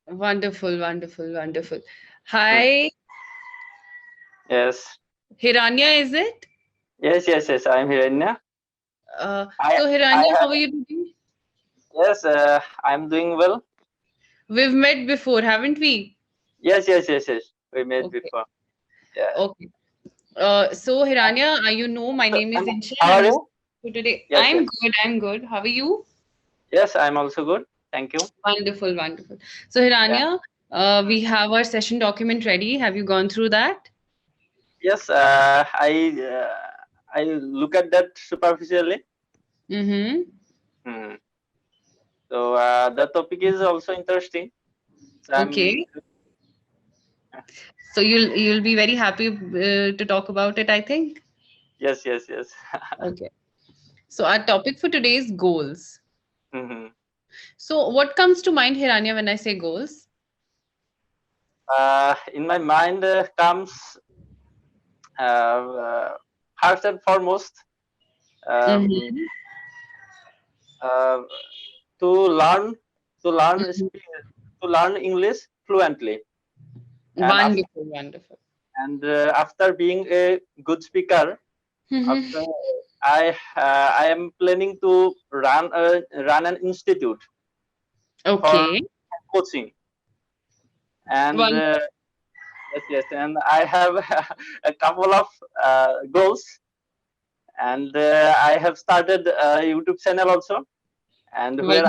Wonderful, wonderful, wonderful. Hi, Yes, Hiranya, is it? yes. I'm Hiranya. I, So I Hiranya, have, how are you doing? yes, I'm doing well. We've met before, haven't we? Yes. We met Okay, before. Yeah. okay. So Hiranya, you know my So, name is Insha, how are and you? so today Yes. I'm good. I'm good. How are you? Yes, I'm also good. Thank you. Wonderful, wonderful. So Yeah. Hiranya, Hmm. we have our session document ready. Have you gone through that? Yes, I look at that superficially. Mm-hmm. Hmm. So the topic is also interesting. So I'm Okay. So you'll be very happy to talk about it, I think. yes. Okay. So our topic for today is goals. Mhm. So what comes to mind, Hiranya, when I say goals? In my mind comes first and foremost um, Mm-hmm. uh, to learn to learn Mm-hmm. to learn English fluently. And after Wonderful, wonderful. after being a good speaker, Mm-hmm. after I am planning to run an institute for Okay. coaching. And One. yes, and I have a couple of goals, and I have started a YouTube channel also, and One. where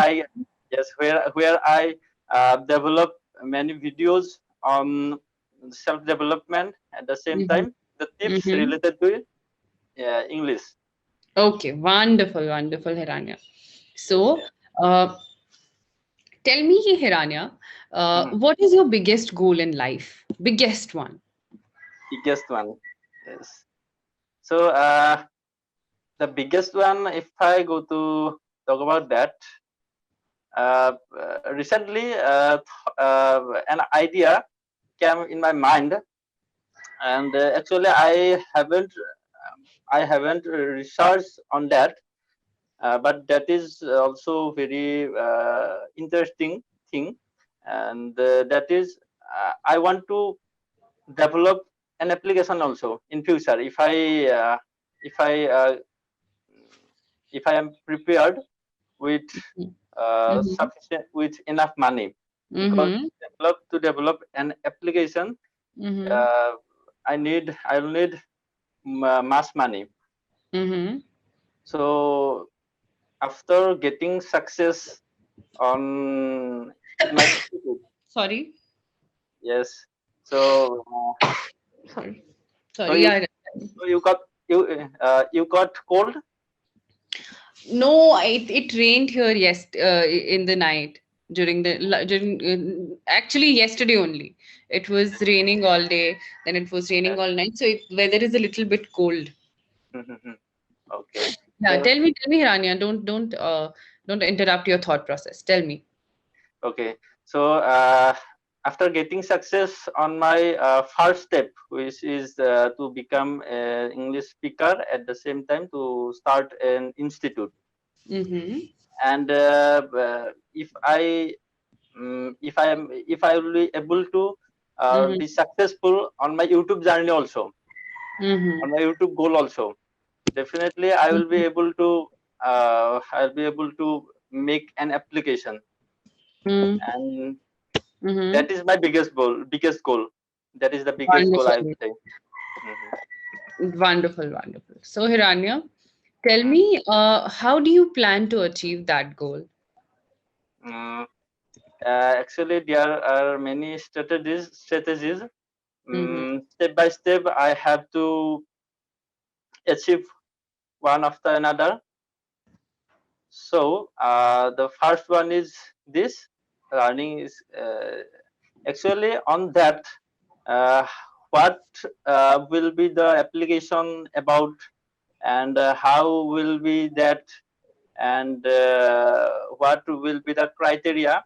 I develop many videos on self development, at the same Mm-hmm. time the tips Mm-hmm. related to English. Okay. Wonderful, wonderful, Hiranya. So, Yeah. uh, tell me, Hiranya, Mhm. what is your biggest goal in life? Biggest one. Biggest one. Yes. So the biggest one, if I go to talk about that, recently an idea came in my mind, and actually I haven't researched on that, but that is also very interesting thing, and that is I want to develop an application also in future if I if I am prepared with Mm-hmm. sufficient with enough money, because Mm-hmm. to develop an application, Mm-hmm. uh, I'll need mass money. Mm-hmm. So after getting success on in my institute, Sorry. yes. So Sorry. so Sorry. you Yeah. so you got cold. No, it rained here in the night during actually yesterday only. It was raining all day, then it was raining Yes. all night. So weather is a little bit cold. Okay. Yeah, So tell me, Hiranya. Don't interrupt your thought process. Tell me. okay. So after getting success on my first step, which is to become an English speaker, at the same time to start an institute, Mm-hmm. and if I will be able to Mm-hmm. be successful on my YouTube journey also, Mm-hmm. on my YouTube goal also, definitely I'll be able to make an application, and Mm-hmm. that is my biggest goal. That is the biggest goal, I would Wonderful, say. Mhm. wonderful, wonderful. So, Hiranya, tell Mhm. me, how do you plan to achieve that goal? Mm, Actually, there are many strategies. Mm-hmm. Step by step, I have to achieve one after another. So the first one is this learning is actually on that. Uh, what will be the application about, and how will be that, and what will be the criteria,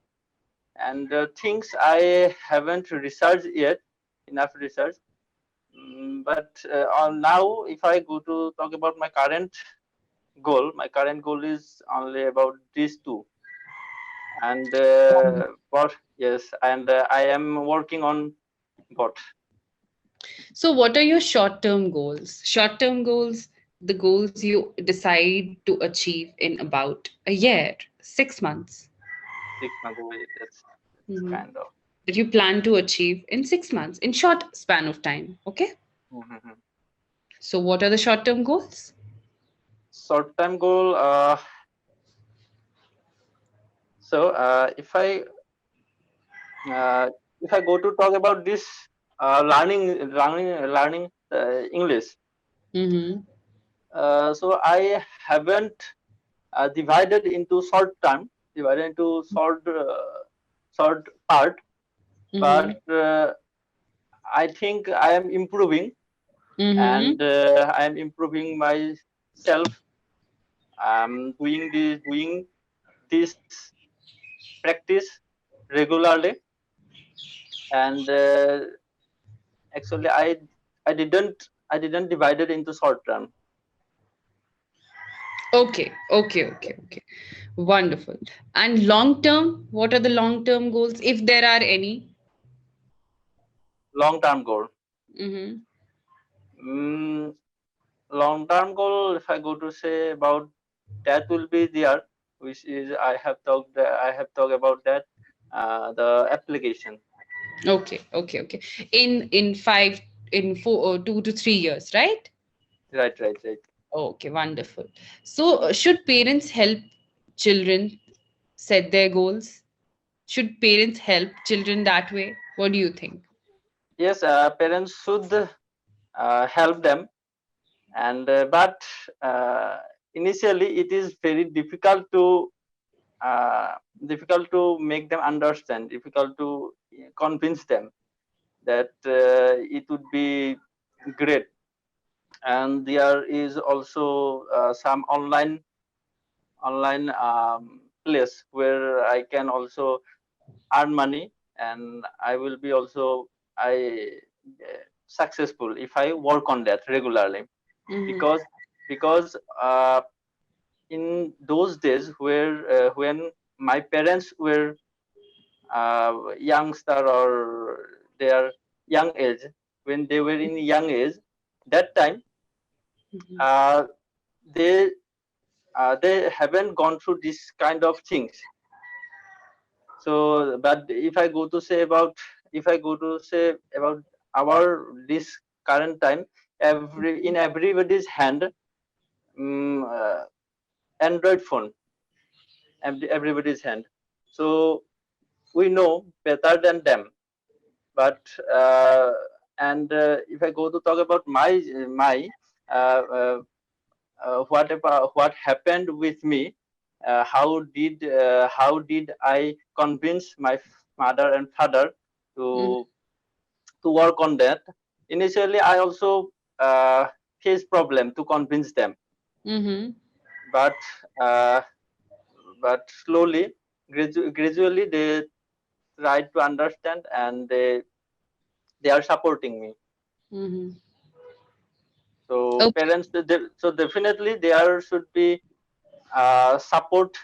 and things I haven't researched yet, enough research. But on now, if I go to talk about my current goal is only about these two. and yes, and I am working on both. So, what are your short term goals? Short term goals, the goals you decide to achieve in about a year, 6 months, 6 months away. That's mhm, kind of. that you plan to achieve in 6 months, in short span of time. Okay. Mhm. So, what are the short term goals? Short term goal. So uh, if I go to talk about this learning English. Mm-hmm. So I haven't divided into short part, Mm-hmm. but I think I am improving, Mm-hmm. and I am improving myself. I'm doing this practice regularly, and actually I didn't divide it into short term. Okay, okay, okay, okay. Wonderful. And long term, what are the long term goals, if there are any? Long term goal. Mm-hmm. Mm, Long term goal, if I go to say about that, will be there, which is I have talked about that, the application. Okay, okay, okay. In five, in 2 to 3 years, right? Right, right, right. Okay, wonderful. So, should parents help children set their goals? Should parents help children that way? What do you think? Yes, parents should help them, and but uh, initially it is very uh, difficult to make them understand, difficult to convince them that it would be great. And there is also some online place where I can also earn money, and I will be also I successful if I work on that regularly, Mm-hmm. because because in those days where when my parents were youngster, or their young age, when they were in young age, that time Mm-hmm. uh, they they haven't gone through this kind of things. So but if I go to say about our this current time, everybody's hand, uh, Android phone, everybody's hand. So we know better than them. But and if I go to talk about my uh, uh, what happened with me, how did I convince my mother and father Mm-hmm. to to work on that. Initially I also uh, faced problem to convince them, Mm-hmm. but uh, slowly, gradually they try to understand, and they are supporting me. Mm-hmm. So Okay. parents, so definitely there should be support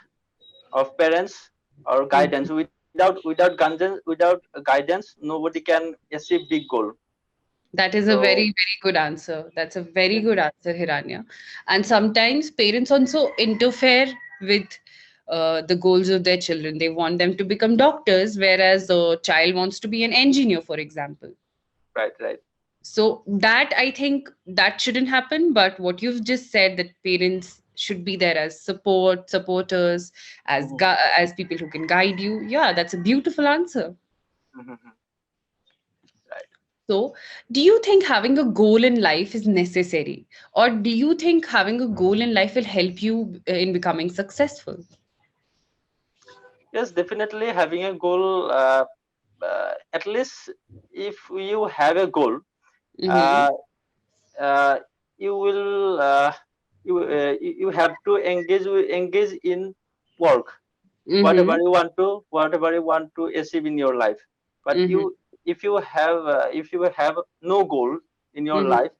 of parents, or Mhm. guidance. Without guidance, nobody can achieve big goal. That is a So very, very good answer. That's a very yes, good answer, Hiranya. And sometimes parents also interfere with the goals of their children. They want them to become doctors, whereas the child wants to be an engineer, for example. right, right. So that, I think, that shouldn't happen. But what you've just said, that parents should be there as supporters, as Mhm, as people who can guide you. Yeah, that's a beautiful answer. mhm, mhm. Right. So, do you think having a goal in life is necessary? Or do you think having a goal in life will help you in becoming successful? Yes, definitely having a goal. At least if you have a goal, Mm-hmm. uh, uh, you will you have to engage in work, Mm-hmm. whatever you want to achieve in your life. But Mm-hmm. if you have no goal in your Mm-hmm. life,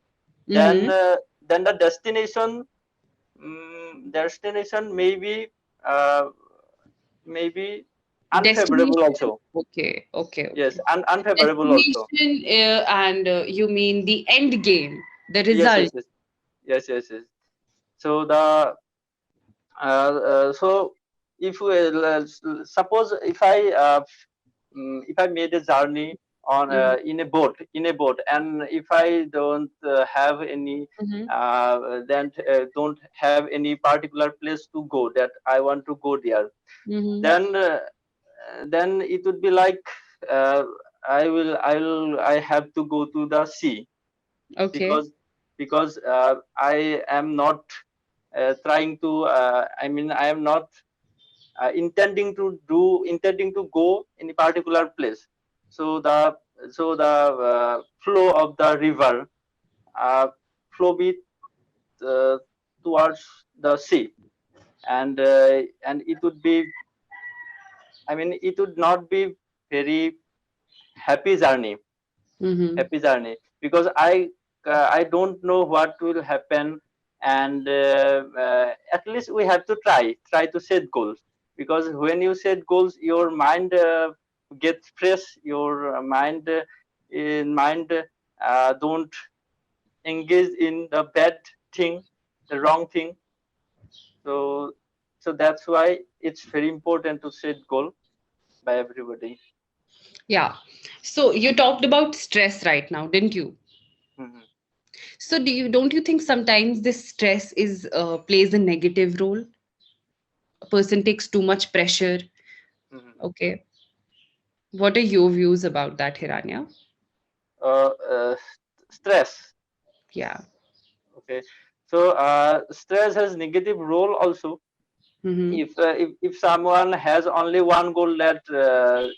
Mm-hmm. then the destination maybe uh, maybe unfavorable Destination. also. Okay, okay, Yes, okay. and unfavorable also. Destination, and you mean the end game, the Yes, result. yes, yes, yes, yes, yes. So so if we, suppose if I made a journey on Mm-hmm. in a boat, and if I don't have any Mm-hmm. then don't have any particular place to go, that I want to go there, Mm-hmm. then it would be like uh, I have to go to the sea, Okay. because I am not trying to I mean I am not intending to go any particular place. So the flow of the river uh, flow with uh, towards the sea, and it would be, I mean, it would not be very happy journey, Mm-hmm. because I don't know what will happen, and at least we have to try to set goals, because when you set goals, your mind gets fresh, your mind don't engage in the bad thing, the wrong thing. So that's why it's very important to set goal by everybody. Yeah. So you talked about stress right now, didn't you? Mhm, So don't you think sometimes this stress is plays a negative role? A person takes too much pressure. mhm. Okay. What are your views about that, Hiranya? uh, uh, Stress. Yeah. Okay, so stress has negative role also. Mm-hmm. If someone has only one goal, that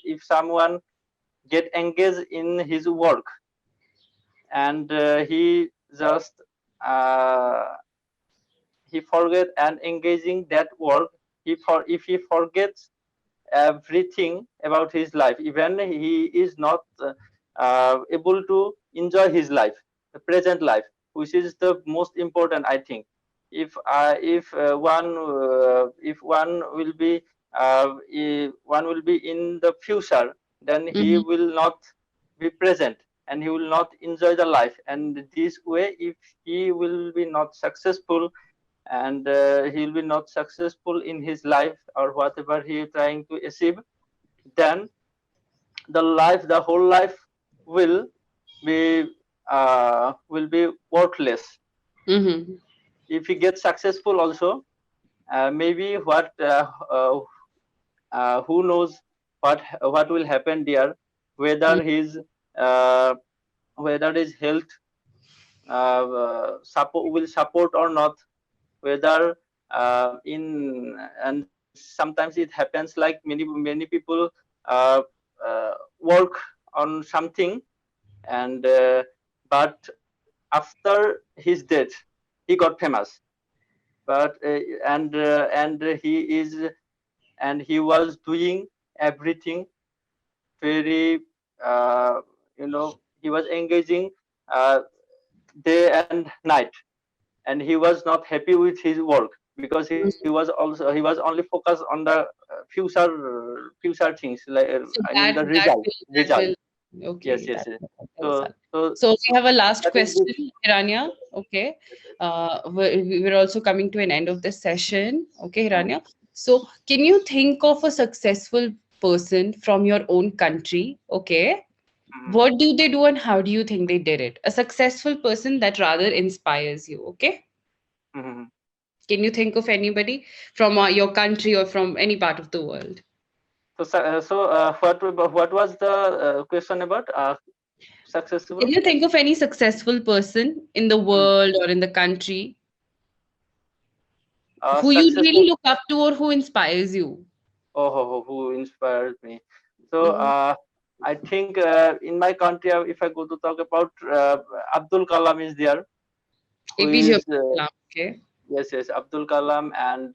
if someone get engaged in his work, and he just uh, he forget and engaging that work, if he forgets everything about his life, even he is not able to enjoy his life, the present life, which is the most important, I think. If one will be one will be in the future, then he Mm-hmm. will not be present, and he will not enjoy the life, and this way, if he will be not successful, and he will be not successful in his life, or whatever he is trying to achieve, then the whole life will be worthless. Mm-hmm. If he gets successful also, maybe who knows what will happen there, whether uh, his health support will support or not, whether in and sometimes it happens like many people uh, work on something, and but after his death he got famous, but and he was doing everything very he was engaging uh, day and night, and he was not happy with his work, because he was only focused on the future things, like So I mean the result. Yes, okay, yes, that yes. will So result. so So we have a last that is this. question, Hiranya. Okay. We're also coming to an end of this session. Okay, Mhm, Hiranya. So can you think of a successful person from your own country? Okay. mhm, What do they do and how do you think they did it? A successful person that rather inspires you. Okay. mhm. Can you think of anybody from your country or from any part of the world? What was the question about Can successful? you think of any successful person in the Mhm. world or in the country who you Successful. really look up to or who inspires you? Who inspired me? So Mm-hmm. I think in my country, if I go to talk about Abdul Kalam is there, who APJ is Abdul Kalam. Okay. yes, yes, Abdul Kalam, and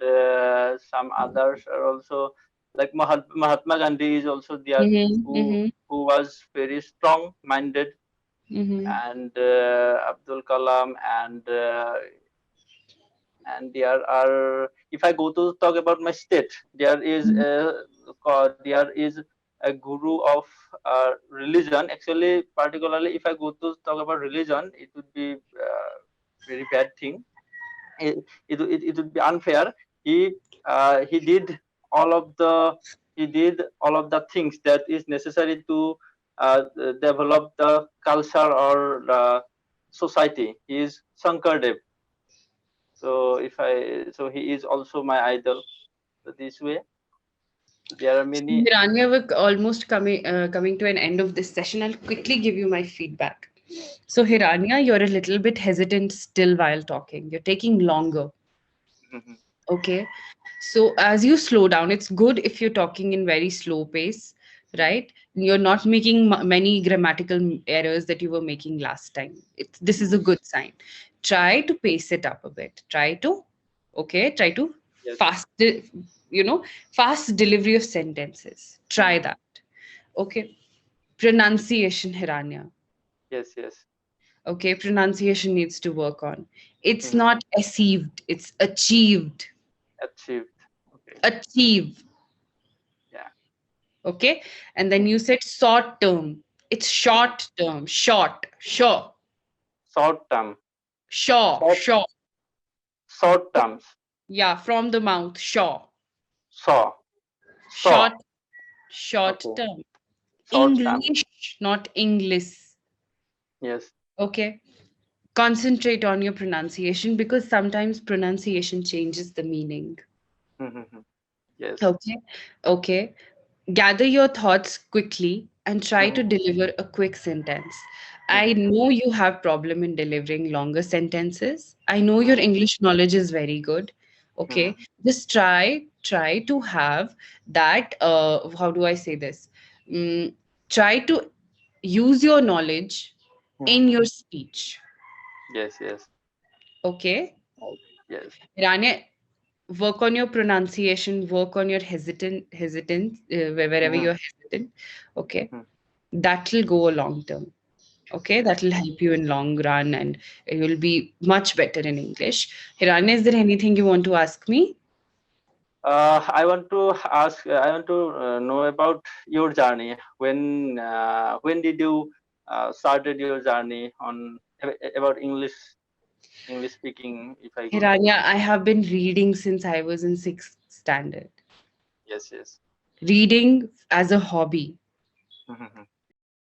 some others are also, like Mahatma Gandhi is also there, Mm-hmm. who Mm-hmm. was very strong minded, Mm-hmm. and Abdul Kalam, and there are, if I go to talk about my state, there is Mm-hmm. there is a guru of religion. Actually, particularly if I go to talk about religion, it would be very bad thing. It would be unfair. He did all of the things that is necessary to develop the culture or the society. He is Shankardev. So he is also my idol. So this way there are many. Hiranya, we're almost coming to an end of this session. I'll quickly give you my feedback. So, Hiranya, you're a little bit hesitant still while talking. You're taking longer. Okay. So as you slow down, it's good if you're talking in very slow pace, right? You're not making many grammatical errors that you were making last time. This is a good sign. Try to pace it up a bit. Try to Yes. fast, fast delivery of sentences. Try that. Okay. Pronunciation, Hiranya. Yes, yes. Okay. Pronunciation needs to work on. It's Mhm. not achieved, it's achieved. Achieved. Okay. Achieve. Yeah. Okay. And then you said short term. It's short term. Sure. Short term. Sure. Short Sure. short terms. Yeah. From the mouth. Sure. Saw. Short. Saw. Short Okay. term. Short term. English, not English. Yes. Okay. Concentrate on your pronunciation because sometimes pronunciation changes the meaning. Yes. Okay. Okay. Gather your thoughts quickly and try to deliver a quick sentence. I know you have problem in delivering longer sentences. I know your English knowledge is very good. Okay. Just try to have that how do I say this? Mm, Try to use your knowledge in your speech. Yes. Yes. Okay. Right. Yes. Rania, work on your pronunciation, work on your hesitant wherever Mhm. you're hesitant. Okay, Mhm. that will go a long term. Okay, Yes. that will help you in long run, and you'll be much better in English. Hiranya, is there anything you want to ask me? I want to ask. I want to know about your journey. When did you started your journey on about English speaking? If I go. Hiranya, I have been reading since I was in sixth standard. Yes. Yes. Reading as a hobby.